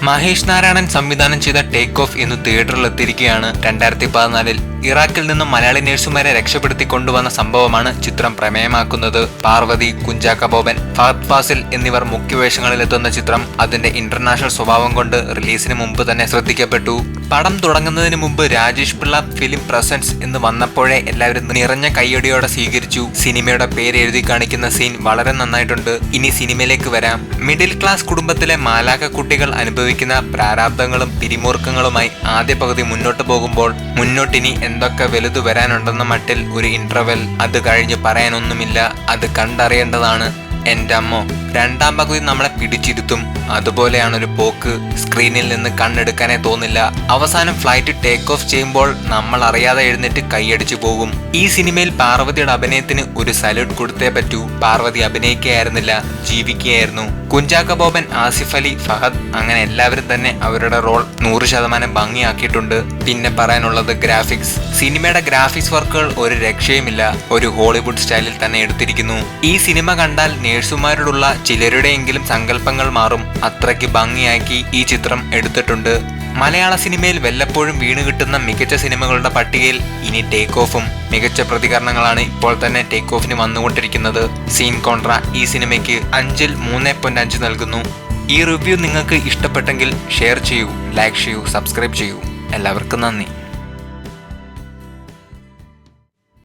മഹേഷ് നാരായണൻ സംവിധാനം ചെയ്ത take off ഇന്ന് തിയേറ്ററിൽ എത്തിയിരിക്കുകയാണ്. 2014 ഇറാഖിൽ നിന്നും മലയാളി നഴ്സുമാരെ രക്ഷപ്പെടുത്തി കൊണ്ടുവന്ന സംഭവമാണ് ചിത്രം പ്രമേയമാക്കുന്നത്. പാർവതി, കുഞ്ചാക്ക ബോബൻ, ഫഹദ് ഫാസിൽ എന്നിവർ മുഖ്യവേഷങ്ങളിൽ എത്തുന്ന ചിത്രം അതിന്റെ ഇന്റർനാഷണൽ സ്വഭാവം കൊണ്ട് റിലീസിന് മുമ്പ് തന്നെ ശ്രദ്ധിക്കപ്പെട്ടു. പടം തുടങ്ങുന്നതിന് മുമ്പ് രാജേഷ് പിള്ള ഫിലിം പ്രസൻസ് എന്ന് വന്നപ്പോഴേ എല്ലാവരും നിറഞ്ഞ കയ്യടിയോടെ സ്വീകരിച്ചു. സിനിമയുടെ പേര് എഴുതി കാണിക്കുന്ന സീൻ വളരെ നന്നായിട്ടുണ്ട്. ഇനി സിനിമയിലേക്ക് വരാം. മിഡിൽ ക്ലാസ് കുടുംബത്തിലെ മാലാഖ കുട്ടികൾ അനുഭവിക്കുന്ന പ്രാരാബ്ദങ്ങളും പിരിമുറുക്കങ്ങളുമായി ആദ്യ പകുതി മുന്നോട്ട് പോകുമ്പോൾ മുന്നോട്ടിനി എന്തൊക്കെ വലുതു വരാനുണ്ടെന്ന മട്ടിൽ ഒരു ഇന്റർവെൽ. അത് കഴിഞ്ഞ് പറയാനൊന്നുമില്ല, അത് കണ്ടറിയേണ്ടതാണ്. എന്റെ അമ്മോ, രണ്ടാം പകുതി നമ്മളെ പിടിച്ചിരുത്തും. അതുപോലെയാണ് ഒരു പോക്ക്. സ്ക്രീനിൽ നിന്ന് കണ്ണെടുക്കാനേ തോന്നില്ല. അവസാനം ഫ്ലൈറ്റ് ടേക്ക് ഓഫ് ചെയ്യുമ്പോൾ നമ്മൾ അറിയാതെ എഴുന്നേറ്റ് കൈയടിച്ചു പോകും. ഈ സിനിമയിൽ പാർവതിയുടെ അഭിനയത്തിന് ഒരു സല്യൂട്ട് കൊടുത്തേ പറ്റൂ. പാർവതി അഭിനയിക്കുകയായിരുന്നില്ല, ജീവിക്കുകയായിരുന്നു. കുഞ്ചാക്ക ബോബൻ, ആസിഫ് അലി, ഫഹദ് അങ്ങനെ എല്ലാവരും തന്നെ അവരുടെ റോൾ 100% ഭംഗിയാക്കിയിട്ടുണ്ട്. പിന്നെ പറയാനുള്ളത് ഗ്രാഫിക്സ്. സിനിമയുടെ ഗ്രാഫിക്സ് വർക്കുകൾ ഒരു രക്ഷയുമില്ല. ഒരു ഹോളിവുഡ് സ്റ്റൈലിൽ തന്നെ എടുത്തിരിക്കുന്നു. ഈ സിനിമ കണ്ടാൽ നേഴ്സുമാരോടുള്ള ചിലരുടെയെങ്കിലും സങ്കല്പങ്ങൾ മാറും. അത്രയ്ക്ക് ഭംഗിയാക്കി ഈ ചിത്രം എടുത്തിട്ടുണ്ട്. മലയാള സിനിമയിൽ വല്ലപ്പോഴും വീണ് കിട്ടുന്ന മികച്ച സിനിമകളുടെ പട്ടികയിൽ ഇനി ടേക്ക് ഓഫും. മികച്ച പ്രതികരണങ്ങളാണ് ഇപ്പോൾ തന്നെ ടേക്ക് ഓഫിന് വന്നുകൊണ്ടിരിക്കുന്നത്. സീൻ കോൺട്ര ഈ സിനിമയ്ക്ക് 5-ൽ 3.5 നൽകുന്നു. ഈ റിവ്യൂ നിങ്ങൾക്ക് ഇഷ്ടപ്പെട്ടെങ്കിൽ ഷെയർ ചെയ്യൂ, ലൈക്ക് ചെയ്യൂ, സബ്സ്ക്രൈബ് ചെയ്യൂ. എല്ലാവർക്കും നന്ദി.